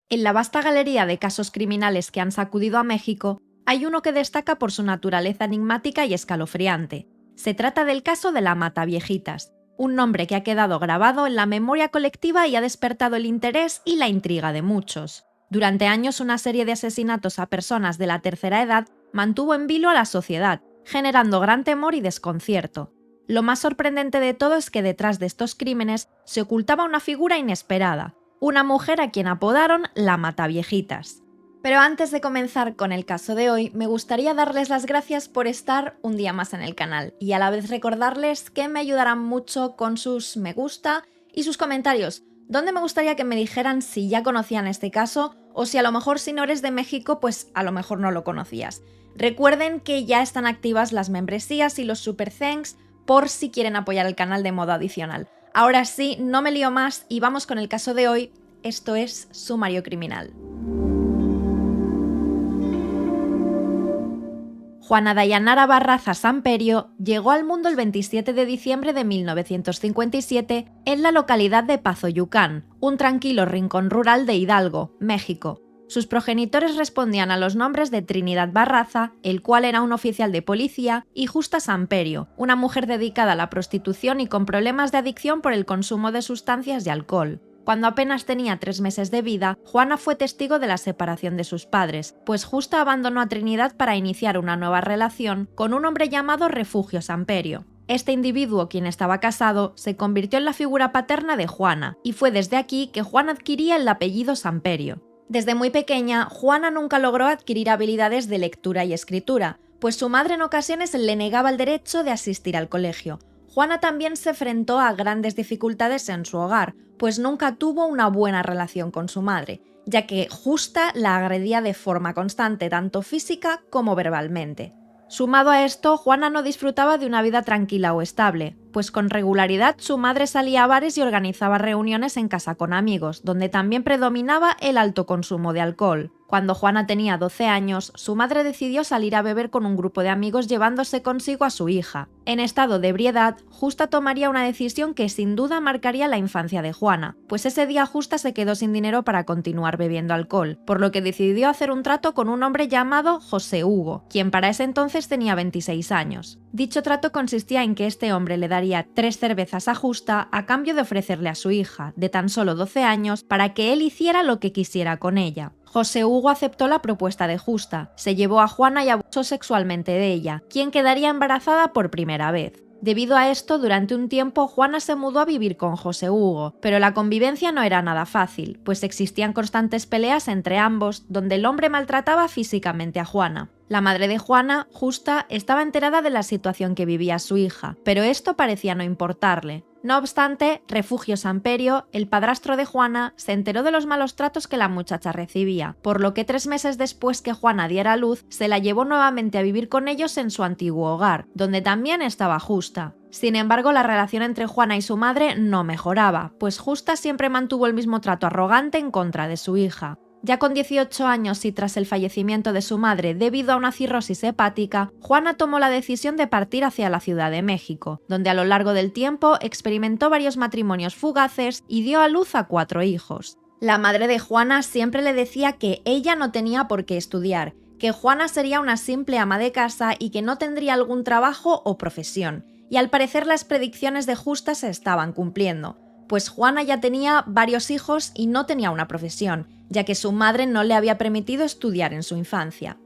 En la vasta galería de casos criminales que han sacudido a México, hay uno que destaca por su naturaleza enigmática y escalofriante. Se trata del caso de la Mataviejitas, un nombre que ha quedado grabado en la memoria colectiva y ha despertado el interés y la intriga de muchos. Durante años, una serie de asesinatos a personas de la tercera edad mantuvo en vilo a la sociedad, generando gran temor y desconcierto. Lo más sorprendente de todo es que detrás de estos crímenes se ocultaba una figura inesperada, una mujer a quien apodaron la Mataviejitas. Pero antes de comenzar con el caso de hoy, me gustaría darles las gracias por estar un día más en el canal y a la vez recordarles que me ayudarán mucho con sus me gusta y sus comentarios, donde me gustaría que me dijeran si ya conocían este caso o si a lo mejor si no eres de México, pues a lo mejor no lo conocías. Recuerden que ya están activas las membresías y los super thanks por si quieren apoyar el canal de modo adicional. Ahora sí, no me lío más y vamos con el caso de hoy. Esto es Sumario Criminal. Juana Dayanara Barraza Samperio llegó al mundo el 27 de diciembre de 1957 en la localidad de Pazoyucán, un tranquilo rincón rural de Hidalgo, México. Sus progenitores respondían a los nombres de Trinidad Barraza, el cual era un oficial de policía, y Justa Samperio, una mujer dedicada a la prostitución y con problemas de adicción por el consumo de sustancias y alcohol. Cuando apenas tenía 3 meses de vida, Juana fue testigo de la separación de sus padres, pues Justa abandonó a Trinidad para iniciar una nueva relación con un hombre llamado Refugio Samperio. Este individuo, quien estaba casado, se convirtió en la figura paterna de Juana, y fue desde aquí que Juana adquiría el apellido Samperio. Desde muy pequeña, Juana nunca logró adquirir habilidades de lectura y escritura, pues su madre en ocasiones le negaba el derecho de asistir al colegio. Juana también se enfrentó a grandes dificultades en su hogar, pues nunca tuvo una buena relación con su madre, ya que Justa la agredía de forma constante, tanto física como verbalmente. Sumado a esto, Juana no disfrutaba de una vida tranquila o estable, pues con regularidad su madre salía a bares y organizaba reuniones en casa con amigos, donde también predominaba el alto consumo de alcohol. Cuando Juana tenía 12 años, su madre decidió salir a beber con un grupo de amigos llevándose consigo a su hija. En estado de ebriedad, Justa tomaría una decisión que sin duda marcaría la infancia de Juana, pues ese día Justa se quedó sin dinero para continuar bebiendo alcohol, por lo que decidió hacer un trato con un hombre llamado José Hugo, quien para ese entonces tenía 26 años. Dicho trato consistía en que este hombre le daría 3 cervezas a Justa a cambio de ofrecerle a su hija, de tan solo 12 años, para que él hiciera lo que quisiera con ella. José Hugo aceptó la propuesta de Justa, se llevó a Juana y abusó sexualmente de ella, quien quedaría embarazada por primera vez. Debido a esto, durante un tiempo Juana se mudó a vivir con José Hugo, pero la convivencia no era nada fácil, pues existían constantes peleas entre ambos, donde el hombre maltrataba físicamente a Juana. La madre de Juana, Justa, estaba enterada de la situación que vivía su hija, pero esto parecía no importarle. No obstante, Refugio Samperio, el padrastro de Juana, se enteró de los malos tratos que la muchacha recibía, por lo que 3 meses después que Juana diera a luz, se la llevó nuevamente a vivir con ellos en su antiguo hogar, donde también estaba Justa. Sin embargo, la relación entre Juana y su madre no mejoraba, pues Justa siempre mantuvo el mismo trato arrogante en contra de su hija. Ya con 18 años y tras el fallecimiento de su madre debido a una cirrosis hepática, Juana tomó la decisión de partir hacia la Ciudad de México, donde a lo largo del tiempo experimentó varios matrimonios fugaces y dio a luz a 4 hijos. La madre de Juana siempre le decía que ella no tenía por qué estudiar, que Juana sería una simple ama de casa y que no tendría algún trabajo o profesión, y al parecer las predicciones de Justa se estaban cumpliendo, pues Juana ya tenía varios hijos y no tenía una profesión, ya que su madre no le había permitido estudiar en su infancia.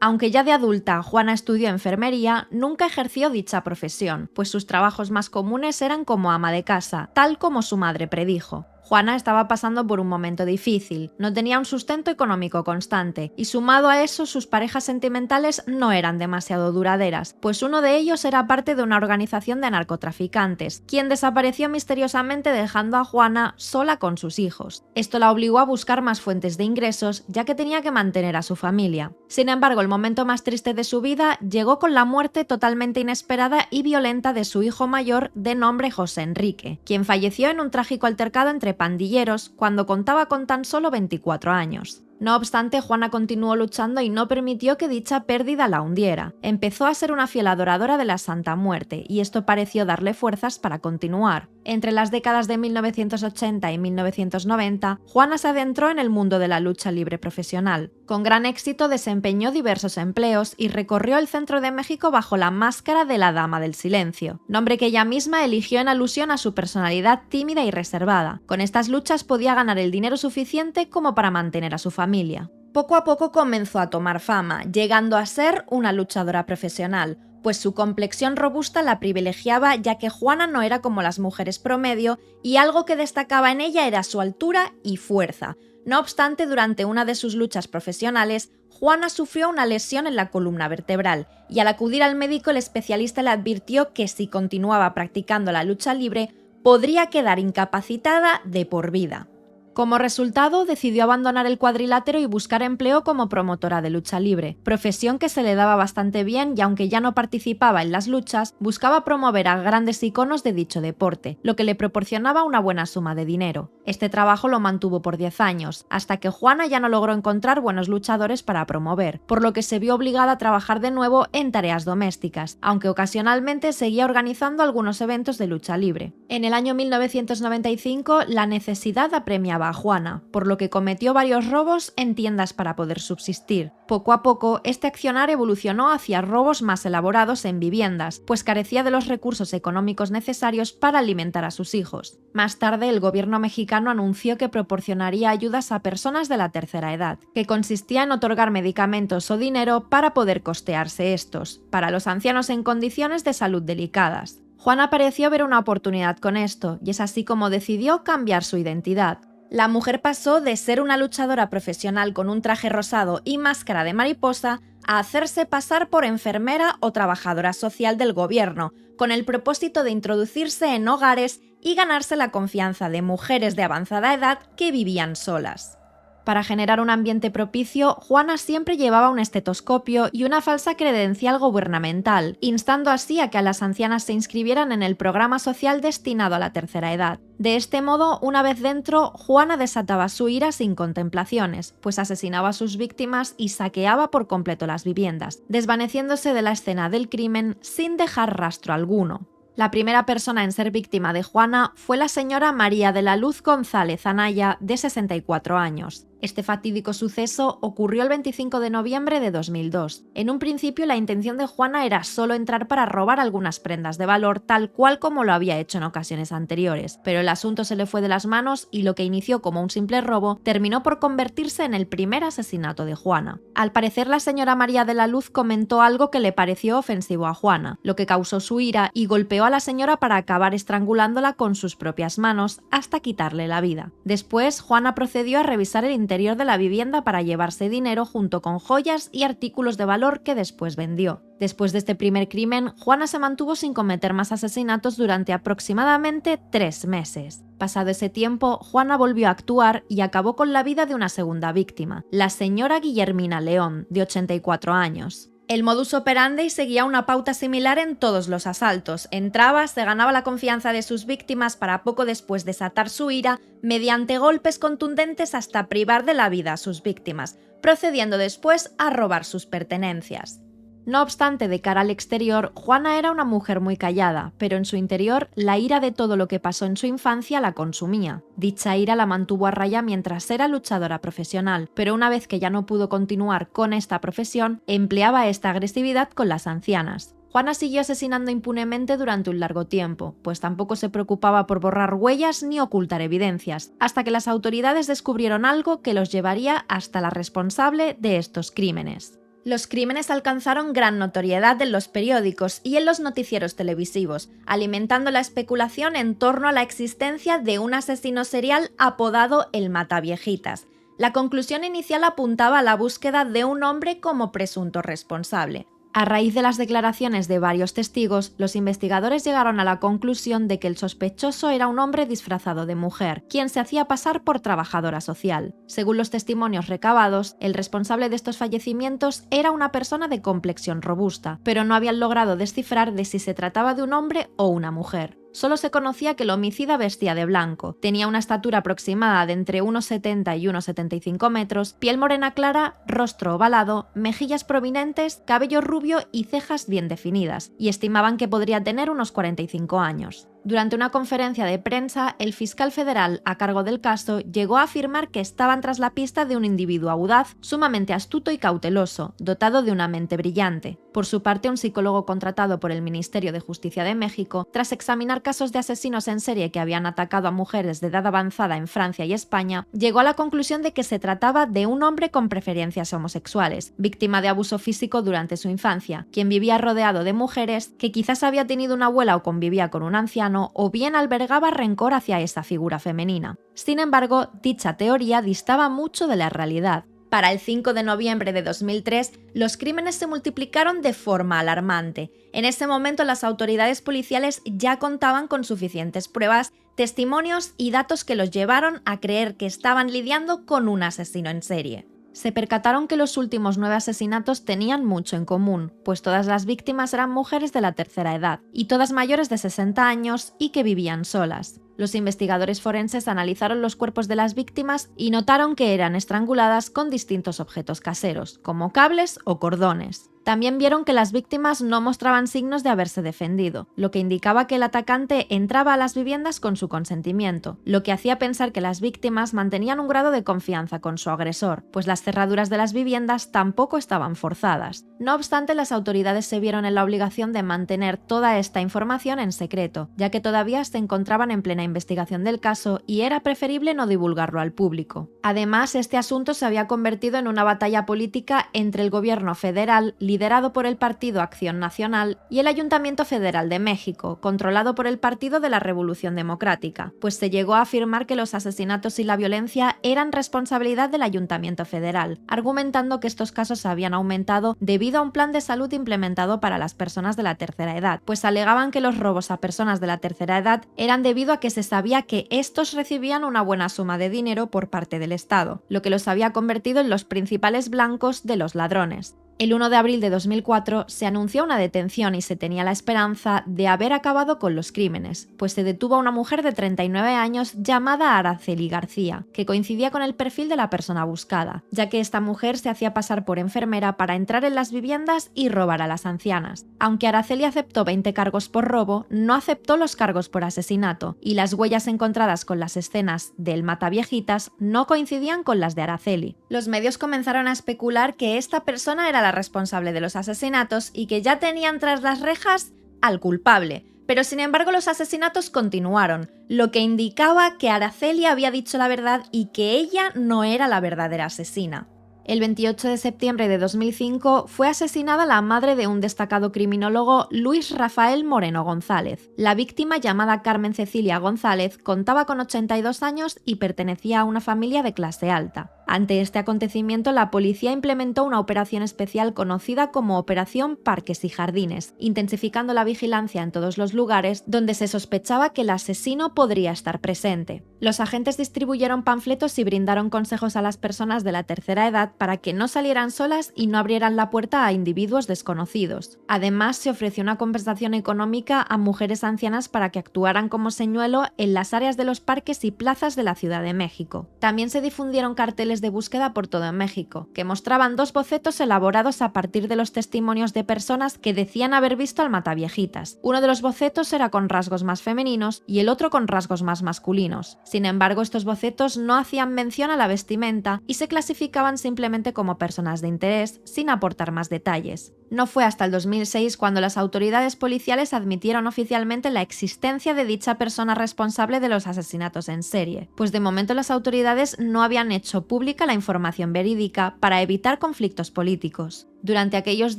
Aunque ya de adulta Juana estudió enfermería, nunca ejerció dicha profesión, pues sus trabajos más comunes eran como ama de casa, tal como su madre predijo. Juana estaba pasando por un momento difícil, no tenía un sustento económico constante, y sumado a eso sus parejas sentimentales no eran demasiado duraderas, pues uno de ellos era parte de una organización de narcotraficantes, quien desapareció misteriosamente dejando a Juana sola con sus hijos. Esto la obligó a buscar más fuentes de ingresos, ya que tenía que mantener a su familia. Sin embargo, el momento más triste de su vida llegó con la muerte totalmente inesperada y violenta de su hijo mayor de nombre José Enrique, quien falleció en un trágico altercado entre pandilleros cuando contaba con tan solo 24 años. No obstante, Juana continuó luchando y no permitió que dicha pérdida la hundiera. Empezó a ser una fiel adoradora de la Santa Muerte, y esto pareció darle fuerzas para continuar. Entre las décadas de 1980 y 1990, Juana se adentró en el mundo de la lucha libre profesional. Con gran éxito desempeñó diversos empleos y recorrió el centro de México bajo la máscara de la Dama del Silencio, nombre que ella misma eligió en alusión a su personalidad tímida y reservada. Con estas luchas podía ganar el dinero suficiente como para mantener a su familia. Poco a poco comenzó a tomar fama, llegando a ser una luchadora profesional, pues su complexión robusta la privilegiaba, ya que Juana no era como las mujeres promedio y algo que destacaba en ella era su altura y fuerza. No obstante, durante una de sus luchas profesionales, Juana sufrió una lesión en la columna vertebral y al acudir al médico el especialista le advirtió que si continuaba practicando la lucha libre podría quedar incapacitada de por vida. Como resultado, decidió abandonar el cuadrilátero y buscar empleo como promotora de lucha libre, profesión que se le daba bastante bien y aunque ya no participaba en las luchas, buscaba promover a grandes iconos de dicho deporte, lo que le proporcionaba una buena suma de dinero. Este trabajo lo mantuvo por 10 años, hasta que Juana ya no logró encontrar buenos luchadores para promover, por lo que se vio obligada a trabajar de nuevo en tareas domésticas, aunque ocasionalmente seguía organizando algunos eventos de lucha libre. En el año 1995, la necesidad apremiaba a Juana, por lo que cometió varios robos en tiendas para poder subsistir. Poco a poco, este accionar evolucionó hacia robos más elaborados en viviendas, pues carecía de los recursos económicos necesarios para alimentar a sus hijos. Más tarde, el gobierno mexicano anunció que proporcionaría ayudas a personas de la tercera edad, que consistía en otorgar medicamentos o dinero para poder costearse estos, para los ancianos en condiciones de salud delicadas. Juana pareció ver una oportunidad con esto, y es así como decidió cambiar su identidad. La mujer pasó de ser una luchadora profesional con un traje rosado y máscara de mariposa a hacerse pasar por enfermera o trabajadora social del gobierno, con el propósito de introducirse en hogares y ganarse la confianza de mujeres de avanzada edad que vivían solas. Para generar un ambiente propicio, Juana siempre llevaba un estetoscopio y una falsa credencial gubernamental, instando así a que a las ancianas se inscribieran en el programa social destinado a la tercera edad. De este modo, una vez dentro, Juana desataba su ira sin contemplaciones, pues asesinaba a sus víctimas y saqueaba por completo las viviendas, desvaneciéndose de la escena del crimen sin dejar rastro alguno. La primera persona en ser víctima de Juana fue la señora María de la Luz González Anaya, de 64 años. Este fatídico suceso ocurrió el 25 de noviembre de 2002. En un principio, la intención de Juana era solo entrar para robar algunas prendas de valor, tal cual como lo había hecho en ocasiones anteriores, pero el asunto se le fue de las manos y lo que inició como un simple robo terminó por convertirse en el primer asesinato de Juana. Al parecer, la señora María de la Luz comentó algo que le pareció ofensivo a Juana, lo que causó su ira y golpeó a la señora para acabar estrangulándola con sus propias manos hasta quitarle la vida. Después, Juana procedió a revisar el interior de la vivienda para llevarse dinero junto con joyas y artículos de valor que después vendió. Después de este primer crimen, Juana se mantuvo sin cometer más asesinatos durante aproximadamente 3 meses. Pasado ese tiempo, Juana volvió a actuar y acabó con la vida de una segunda víctima, la señora Guillermina León, de 84 años. El modus operandi seguía una pauta similar en todos los asaltos. Entraba, se ganaba la confianza de sus víctimas para poco después desatar su ira mediante golpes contundentes hasta privar de la vida a sus víctimas, procediendo después a robar sus pertenencias. No obstante, de cara al exterior, Juana era una mujer muy callada, pero en su interior la ira de todo lo que pasó en su infancia la consumía. Dicha ira la mantuvo a raya mientras era luchadora profesional, pero una vez que ya no pudo continuar con esta profesión, empleaba esta agresividad con las ancianas. Juana siguió asesinando impunemente durante un largo tiempo, pues tampoco se preocupaba por borrar huellas ni ocultar evidencias, hasta que las autoridades descubrieron algo que los llevaría hasta la responsable de estos crímenes. Los crímenes alcanzaron gran notoriedad en los periódicos y en los noticieros televisivos, alimentando la especulación en torno a la existencia de un asesino serial apodado el Mataviejitas. La conclusión inicial apuntaba a la búsqueda de un hombre como presunto responsable. A raíz de las declaraciones de varios testigos, los investigadores llegaron a la conclusión de que el sospechoso era un hombre disfrazado de mujer, quien se hacía pasar por trabajadora social. Según los testimonios recabados, el responsable de estos fallecimientos era una persona de complexión robusta, pero no habían logrado descifrar de si se trataba de un hombre o una mujer. solo se conocía que el homicida vestía de blanco. Tenía una estatura aproximada de entre 1,70 y 1,75 metros, piel morena clara, rostro ovalado, mejillas prominentes, cabello rubio y cejas bien definidas, y estimaban que podría tener unos 45 años. Durante una conferencia de prensa, el fiscal federal a cargo del caso llegó a afirmar que estaban tras la pista de un individuo audaz, sumamente astuto y cauteloso, dotado de una mente brillante. Por su parte, un psicólogo contratado por el Ministerio de Justicia de México, tras examinar casos de asesinos en serie que habían atacado a mujeres de edad avanzada en Francia y España, llegó a la conclusión de que se trataba de un hombre con preferencias homosexuales, víctima de abuso físico durante su infancia, quien vivía rodeado de mujeres, que quizás había tenido una abuela o convivía con un anciano, o bien albergaba rencor hacia esa figura femenina. Sin embargo, dicha teoría distaba mucho de la realidad. Para el 5 de noviembre de 2003, los crímenes se multiplicaron de forma alarmante. En ese momento, las autoridades policiales ya contaban con suficientes pruebas, testimonios y datos que los llevaron a creer que estaban lidiando con un asesino en serie. Se percataron que los últimos 9 asesinatos tenían mucho en común, pues todas las víctimas eran mujeres de la tercera edad, y todas mayores de 60 años y que vivían solas. Los investigadores forenses analizaron los cuerpos de las víctimas y notaron que eran estranguladas con distintos objetos caseros, como cables o cordones. También vieron que las víctimas no mostraban signos de haberse defendido, lo que indicaba que el atacante entraba a las viviendas con su consentimiento, lo que hacía pensar que las víctimas mantenían un grado de confianza con su agresor, pues las cerraduras de las viviendas tampoco estaban forzadas. No obstante, las autoridades se vieron en la obligación de mantener toda esta información en secreto, ya que todavía se encontraban en plena investigación del caso y era preferible no divulgarlo al público. Además, este asunto se había convertido en una batalla política entre el gobierno federal, liderado por el Partido Acción Nacional, y el Ayuntamiento Federal de México, controlado por el Partido de la Revolución Democrática, pues se llegó a afirmar que los asesinatos y la violencia eran responsabilidad del Ayuntamiento Federal, argumentando que estos casos habían aumentado debido a un plan de salud implementado para las personas de la tercera edad, pues alegaban que los robos a personas de la tercera edad eran debido a que se sabía que estos recibían una buena suma de dinero por parte del Estado, lo que los había convertido en los principales blancos de los ladrones. El 1 de abril de 2004 se anunció una detención y se tenía la esperanza de haber acabado con los crímenes, pues se detuvo a una mujer de 39 años llamada Araceli García, que coincidía con el perfil de la persona buscada, ya que esta mujer se hacía pasar por enfermera para entrar en las viviendas y robar a las ancianas. Aunque Araceli aceptó 20 cargos por robo, no aceptó los cargos por asesinato, y las huellas encontradas con las escenas del mataviejitas no coincidían con las de Araceli. Los medios comenzaron a especular que esta persona era la responsable de los asesinatos y que ya tenían tras las rejas al culpable, pero sin embargo los asesinatos continuaron, lo que indicaba que Araceli había dicho la verdad y que ella no era la verdadera asesina. El 28 de septiembre de 2005 fue asesinada la madre de un destacado criminólogo, Luis Rafael Moreno González. La víctima, llamada Carmen Cecilia González, contaba con 82 años y pertenecía a una familia de clase alta. Ante este acontecimiento, la policía implementó una operación especial conocida como Operación Parques y Jardines, intensificando la vigilancia en todos los lugares donde se sospechaba que el asesino podría estar presente. Los agentes distribuyeron panfletos y brindaron consejos a las personas de la tercera edad para que no salieran solas y no abrieran la puerta a individuos desconocidos. Además, se ofreció una compensación económica a mujeres ancianas para que actuaran como señuelo en las áreas de los parques y plazas de la Ciudad de México. También se difundieron carteles de búsqueda por todo México, que mostraban 2 bocetos elaborados a partir de los testimonios de personas que decían haber visto al mataviejitas. Uno de los bocetos era con rasgos más femeninos y el otro con rasgos más masculinos. Sin embargo, estos bocetos no hacían mención a la vestimenta y se clasificaban simplemente como personas de interés, sin aportar más detalles. No fue hasta el 2006 cuando las autoridades policiales admitieron oficialmente la existencia de dicha persona responsable de los asesinatos en serie, pues de momento las autoridades no habían hecho pública la información verídica para evitar conflictos políticos. Durante aquellos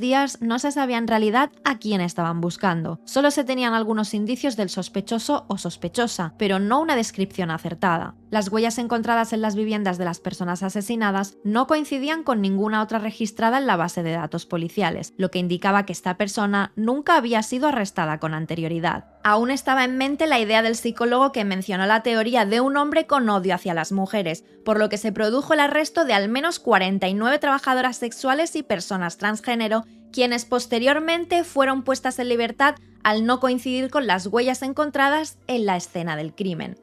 días no se sabía en realidad a quién estaban buscando, solo se tenían algunos indicios del sospechoso o sospechosa, pero no una descripción acertada. Las huellas encontradas en las viviendas de las personas asesinadas no coincidían con ninguna otra registrada en la base de datos policiales, lo que indicaba que esta persona nunca había sido arrestada con anterioridad. Aún estaba en mente la idea del psicólogo que mencionó la teoría de un hombre con odio hacia las mujeres, por lo que se produjo el arresto de al menos 49 trabajadoras sexuales y personas transgénero quienes posteriormente fueron puestas en libertad al no coincidir con las huellas encontradas en la escena del crimen.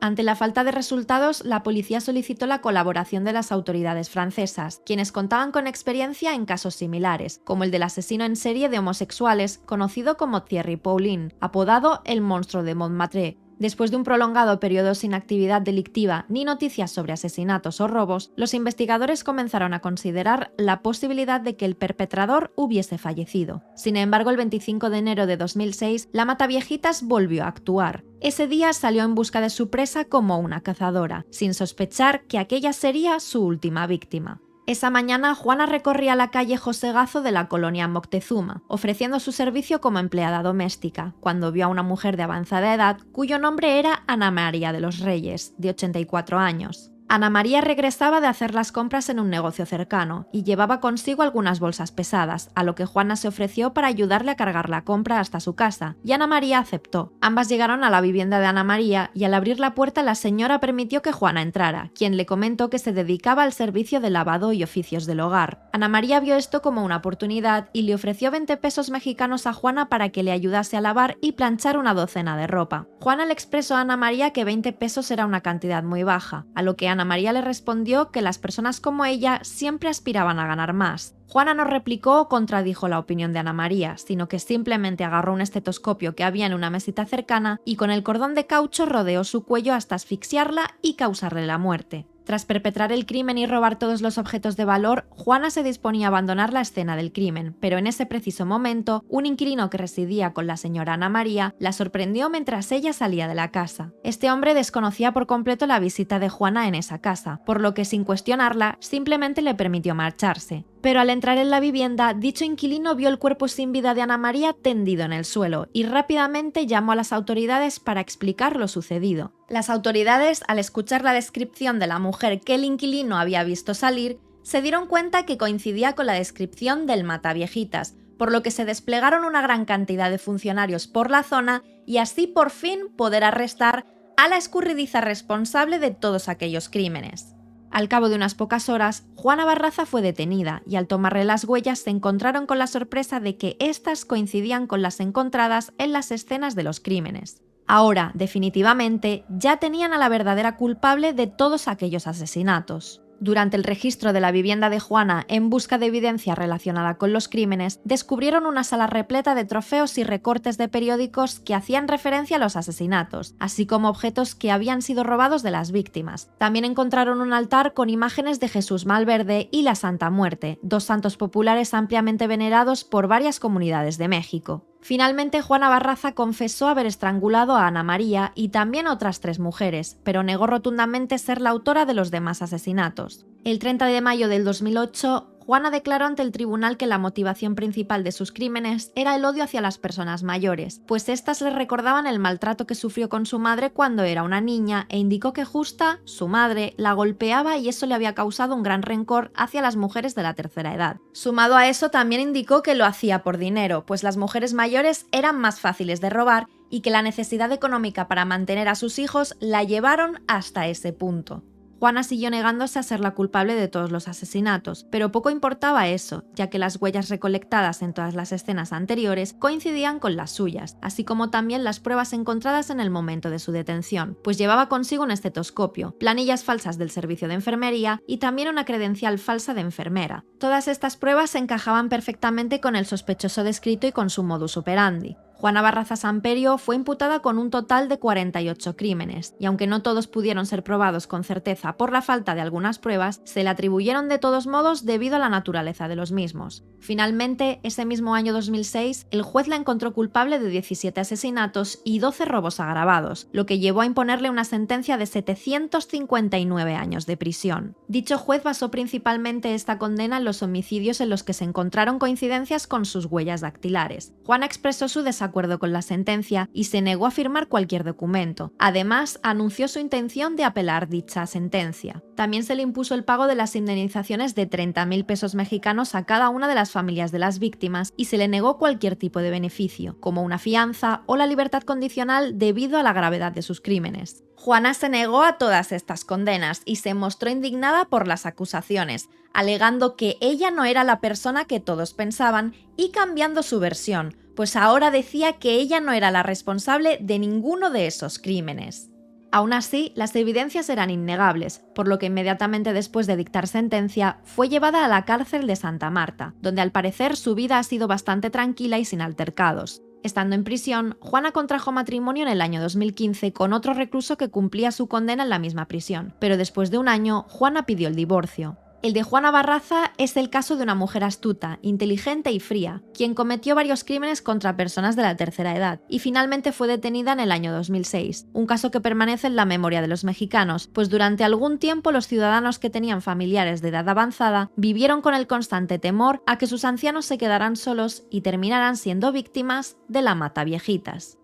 Ante la falta de resultados, la policía solicitó la colaboración de las autoridades francesas, quienes contaban con experiencia en casos similares, como el del asesino en serie de homosexuales conocido como Thierry Paulin, apodado el monstruo de Montmartre. Después de un prolongado periodo sin actividad delictiva ni noticias sobre asesinatos o robos, los investigadores comenzaron a considerar la posibilidad de que el perpetrador hubiese fallecido. Sin embargo, el 25 de enero de 2006, la Mataviejitas volvió a actuar. Ese día salió en busca de su presa como una cazadora, sin sospechar que aquella sería su última víctima. Esa mañana, Juana recorría la calle José Gazo de la colonia Moctezuma, ofreciendo su servicio como empleada doméstica, cuando vio a una mujer de avanzada edad cuyo nombre era Ana María de los Reyes, de 84 años. Ana María regresaba de hacer las compras en un negocio cercano y llevaba consigo algunas bolsas pesadas, a lo que Juana se ofreció para ayudarle a cargar la compra hasta su casa, y Ana María aceptó. Ambas llegaron a la vivienda de Ana María y al abrir la puerta la señora permitió que Juana entrara, quien le comentó que se dedicaba al servicio de lavado y oficios del hogar. Ana María vio esto como una oportunidad y le ofreció 20 pesos mexicanos a Juana para que le ayudase a lavar y planchar una docena de ropa. Juana le expresó a Ana María que 20 pesos era una cantidad muy baja, a lo que Ana María le respondió que las personas como ella siempre aspiraban a ganar más. Juana no replicó o contradijo la opinión de Ana María, sino que simplemente agarró un estetoscopio que había en una mesita cercana y con el cordón de caucho rodeó su cuello hasta asfixiarla y causarle la muerte. Tras perpetrar el crimen y robar todos los objetos de valor, Juana se disponía a abandonar la escena del crimen, pero en ese preciso momento, un inquilino que residía con la señora Ana María la sorprendió mientras ella salía de la casa. Este hombre desconocía por completo la visita de Juana en esa casa, por lo que sin cuestionarla, simplemente le permitió marcharse. Pero al entrar en la vivienda, dicho inquilino vio el cuerpo sin vida de Ana María tendido en el suelo y rápidamente llamó a las autoridades para explicar lo sucedido. Las autoridades, al escuchar la descripción de la mujer que el inquilino había visto salir, se dieron cuenta que coincidía con la descripción del Mataviejitas, por lo que se desplegaron una gran cantidad de funcionarios por la zona y así por fin poder arrestar a la escurridiza responsable de todos aquellos crímenes. Al cabo de unas pocas horas, Juana Barraza fue detenida y al tomarle las huellas se encontraron con la sorpresa de que éstas coincidían con las encontradas en las escenas de los crímenes. Ahora, definitivamente, ya tenían a la verdadera culpable de todos aquellos asesinatos. Durante el registro de la vivienda de Juana en busca de evidencia relacionada con los crímenes, descubrieron una sala repleta de trofeos y recortes de periódicos que hacían referencia a los asesinatos, así como objetos que habían sido robados de las víctimas. También encontraron un altar con imágenes de Jesús Malverde y la Santa Muerte, dos santos populares ampliamente venerados por varias comunidades de México. Finalmente, Juana Barraza confesó haber estrangulado a Ana María y también a otras 3 mujeres, pero negó rotundamente ser la autora de los demás asesinatos. El 30 de mayo del 2008, Juana declaró ante el tribunal que la motivación principal de sus crímenes era el odio hacia las personas mayores, pues éstas le recordaban el maltrato que sufrió con su madre cuando era una niña e indicó que Justa, su madre, la golpeaba y eso le había causado un gran rencor hacia las mujeres de la tercera edad. Sumado a eso, también indicó que lo hacía por dinero, pues las mujeres mayores eran más fáciles de robar y que la necesidad económica para mantener a sus hijos la llevaron hasta ese punto. Juana siguió negándose a ser la culpable de todos los asesinatos, pero poco importaba eso, ya que las huellas recolectadas en todas las escenas anteriores coincidían con las suyas, así como también las pruebas encontradas en el momento de su detención, pues llevaba consigo un estetoscopio, planillas falsas del servicio de enfermería y también una credencial falsa de enfermera. Todas estas pruebas encajaban perfectamente con el sospechoso descrito y con su modus operandi. Juana Barraza Samperio fue imputada con un total de 48 crímenes, y aunque no todos pudieron ser probados con certeza por la falta de algunas pruebas, se le atribuyeron de todos modos debido a la naturaleza de los mismos. Finalmente, ese mismo año 2006, el juez la encontró culpable de 17 asesinatos y 12 robos agravados, lo que llevó a imponerle una sentencia de 759 años de prisión. Dicho juez basó principalmente esta condena en los homicidios en los que se encontraron coincidencias con sus huellas dactilares. Juana expresó su desacuerdo desacuerdo con la sentencia y se negó a firmar cualquier documento. Además, anunció su intención de apelar dicha sentencia. También se le impuso el pago de las indemnizaciones de 30.000 pesos mexicanos a cada una de las familias de las víctimas y se le negó cualquier tipo de beneficio, como una fianza o la libertad condicional debido a la gravedad de sus crímenes. Juana se negó a todas estas condenas y se mostró indignada por las acusaciones, alegando que ella no era la persona que todos pensaban y cambiando su versión, pues ahora decía que ella no era la responsable de ninguno de esos crímenes. Aún así, las evidencias eran innegables, por lo que inmediatamente después de dictar sentencia, fue llevada a la cárcel de Santa Marta, donde al parecer su vida ha sido bastante tranquila y sin altercados. Estando en prisión, Juana contrajo matrimonio en el año 2015 con otro recluso que cumplía su condena en la misma prisión, pero después de un año, Juana pidió el divorcio. El de Juana Barraza es el caso de una mujer astuta, inteligente y fría, quien cometió varios crímenes contra personas de la tercera edad y finalmente fue detenida en el año 2006, un caso que permanece en la memoria de los mexicanos, pues durante algún tiempo los ciudadanos que tenían familiares de edad avanzada vivieron con el constante temor a que sus ancianos se quedaran solos y terminaran siendo víctimas de la mataviejitas.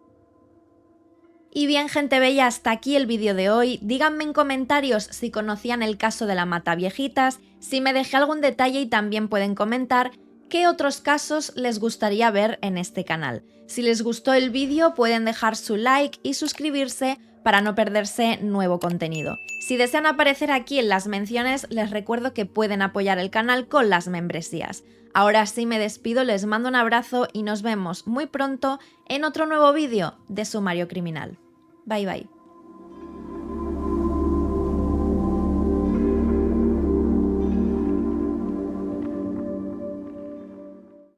Y bien, gente bella, hasta aquí el vídeo de hoy. Díganme en comentarios si conocían el caso de la mataviejitas, si me dejé algún detalle y también pueden comentar qué otros casos les gustaría ver en este canal. Si les gustó el vídeo pueden dejar su like y suscribirse para no perderse nuevo contenido. Si desean aparecer aquí en las menciones, les recuerdo que pueden apoyar el canal con las membresías. Ahora sí me despido, les mando un abrazo y nos vemos muy pronto en otro nuevo vídeo de Sumario Criminal. Bye bye.